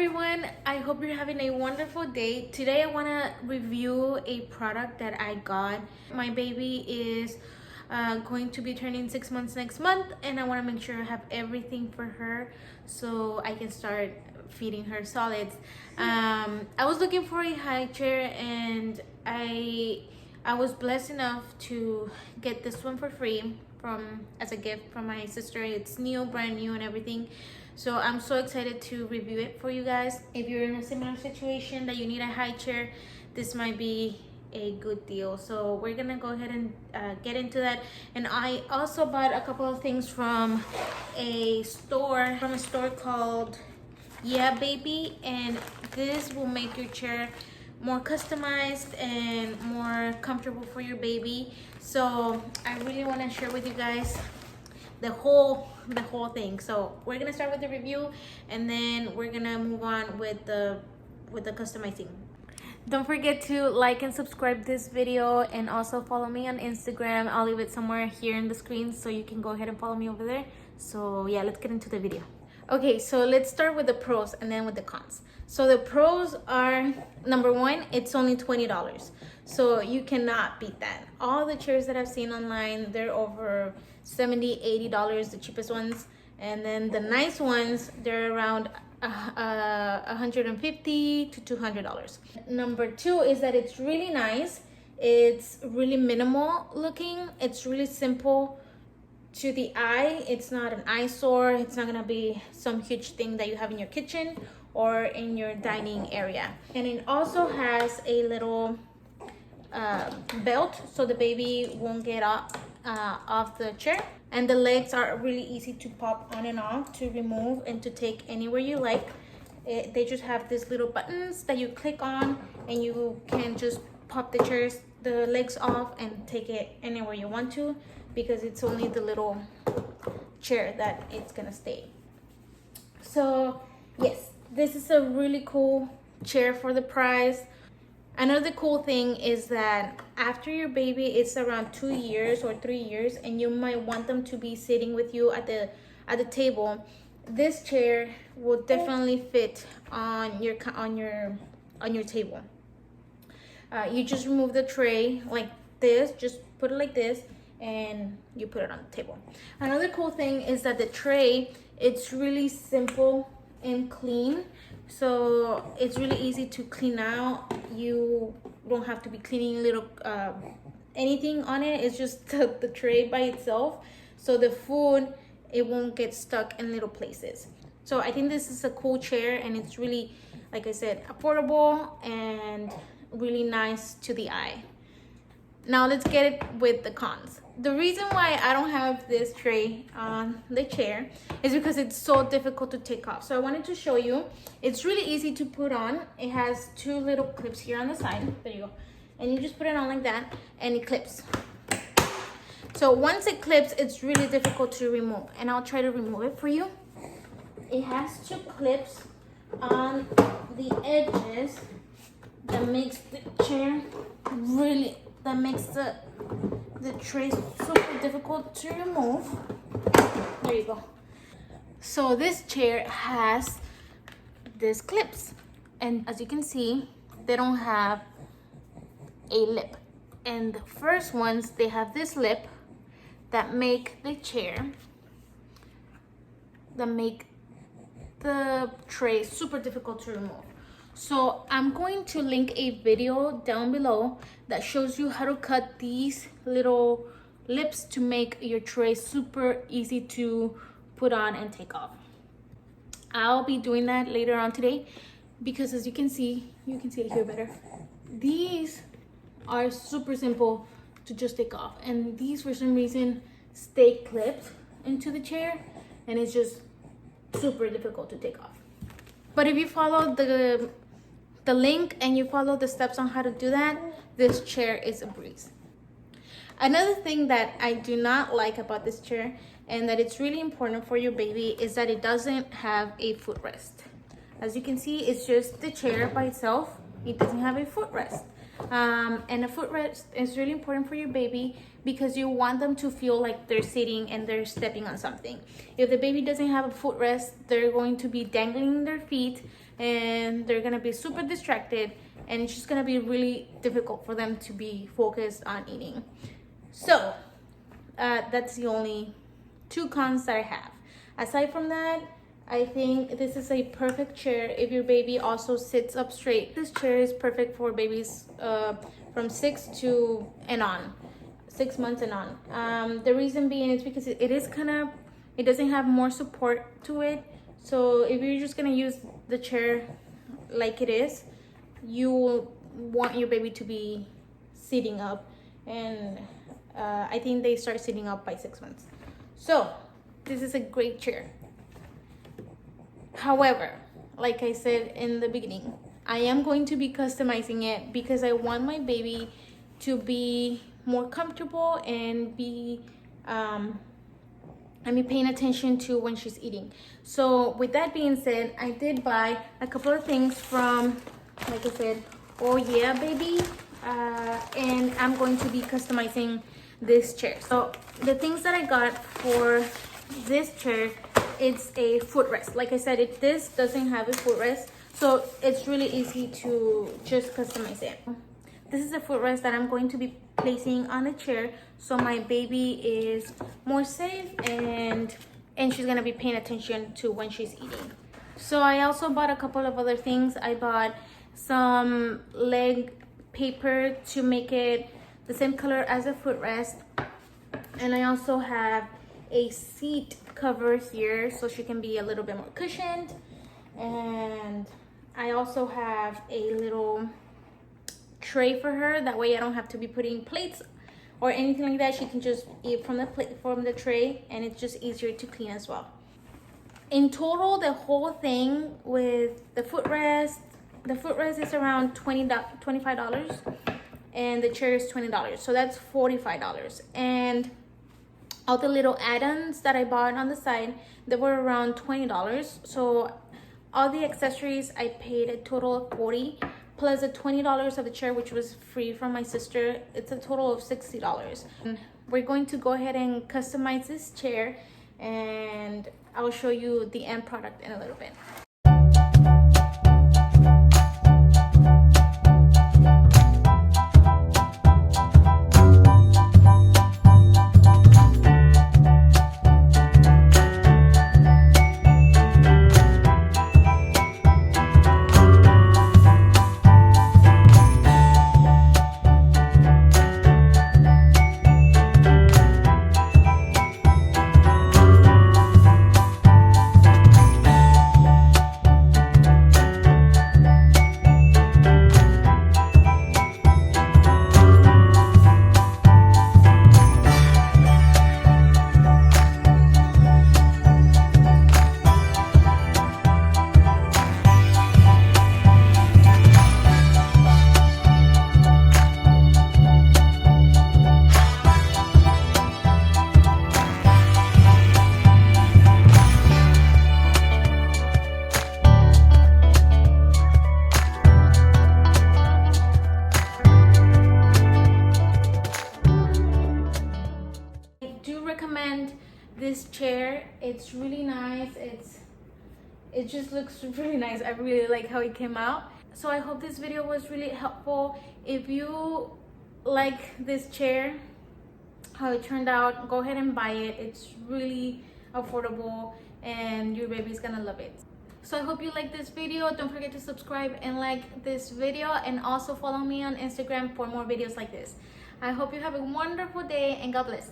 everyone, I hope you're having a wonderful day. Today I want to review a product that I got. My baby is going to be turning 6 months next month, and I want to make sure I have everything for her so I can start feeding her solids. I was looking for a high chair, and I was blessed enough to get this one for free as a gift from my sister. It's new, brand new and everything. So I'm so excited to review it for you guys. If you're in a similar situation that you need a high chair, this might be a good deal. So we're gonna go ahead and get into that. And I also bought a couple of things from a store called Yeah Baby, and this will make your chair more customized and more comfortable for your baby. So I really want to share with you guys the whole thing. So we're gonna start with the review, and then we're gonna move on with the customizing. Don't forget to like and subscribe this video, and also follow me on Instagram. I'll leave it somewhere here in the screen so you can go ahead and follow me over there. So yeah, let's get into the video. Okay, so let's start with the pros and then with the cons. So the pros are, number one, it's only $20. So you cannot beat that. All the chairs that I've seen online, they're over $70, $80, the cheapest ones. And then the nice ones, they're around $150 to $200. Number two is that it's really nice. It's really minimal looking. It's really simple to the eye. It's not an eyesore. It's not gonna be some huge thing that you have in your kitchen or in your dining area. And it also has a little belt so the baby won't get off the chair. And the legs are really easy to pop on and off, to remove and to take anywhere you like. They just have these little buttons that you click on, and you can just pop the legs off and take it anywhere you want to, because it's only the little chair that it's gonna stay. So yes, this is a really cool chair for the price. Another cool thing is that after your baby is around 2 years or 3 years, and you might want them to be sitting with you at the table, this chair will definitely fit on your table. You just remove the tray like this, just put it like this, and you put it on the table. Another cool thing is that the tray, it's really simple and clean. So it's really easy to clean out. You don't have to be cleaning little anything on it. It's just the tray by itself. So the food, it won't get stuck in little places. So I think this is a cool chair, and it's really, like I said, affordable and really nice to the eye. Now let's get it with the cons. The reason why I don't have this tray on the chair is because it's so difficult to take off. So I wanted to show you. It's really easy to put on. It has two little clips here on the side. There you go. And you just put it on like that, and it clips. So once it clips, it's really difficult to remove. And I'll try to remove it for you. It has two clips on the edges that makes the chair really, that makes the tray super difficult to remove. There you go. So this chair has these clips, and as you can see, they don't have a lip. And the first ones, they have this lip that make the tray super difficult to remove. So I'm going to link a video down below that shows you how to cut these little lips to make your tray super easy to put on and take off. I'll be doing that later on today, because as you can see it here better. These are super simple to just take off, and these for some reason stay clipped into the chair, and it's just super difficult to take off. But if you follow the link and you follow the steps on how to do that, this chair is a breeze. Another thing that I do not like about this chair, and that it's really important for your baby, is that it doesn't have a footrest. As you can see, it's just the chair by itself. It doesn't have a footrest. And a footrest is really important for your baby, because you want them to feel like they're sitting and they're stepping on something. If the baby doesn't have a footrest, they're going to be dangling their feet and they're gonna be super distracted, and it's just gonna be really difficult for them to be focused on eating. So that's the only 2 cons that I have. Aside from that, I think this is a perfect chair if your baby also sits up straight. This chair is perfect for babies from 6 months and on. The reason being is because it doesn't have more support to it. So if you're just gonna use the chair like it is, you want your baby to be sitting up, and I think they start sitting up by 6 months. So this is a great chair. However, like I said in the beginning, I am going to be customizing it because I want my baby to be more comfortable and be paying attention to when she's eating. So with that being said, I did buy a couple of things from, like I said, Oh Yeah Baby, and I'm going to be customizing this chair. So the things that I got for this chair, it's a footrest. Like I said, this doesn't have a footrest, so it's really easy to just customize it. This is a footrest that I'm going to be placing on the chair, so my baby is more safe and she's gonna be paying attention to when she's eating. So I also bought a couple of other things. I bought some leg paper to make it the same color as a footrest, and I also have a seat cover here so she can be a little bit more cushioned. And I also have a little tray for her, that way I don't have to be putting plates or anything like that. She can just eat from the tray, and it's just easier to clean as well. In total, the whole thing with the footrest is around $25, and the chair is $20, so that's $45. And all the little add-ons that I bought on the side, they were around $20. So all the accessories, I paid a total of $40, plus the $20 of the chair, which was free from my sister. It's a total of $60. And we're going to go ahead and customize this chair, and I'll show you the end product in a little bit. This chair, it's really nice. It just looks really nice. I really like how it came out. So I hope this video was really helpful. If you like this chair, how it turned out, go ahead and buy it. It's really affordable, and your baby's gonna love it. So I hope you like this video. Don't forget to subscribe and like this video, and also follow me on Instagram for more videos like this. I hope you have a wonderful day, and God bless.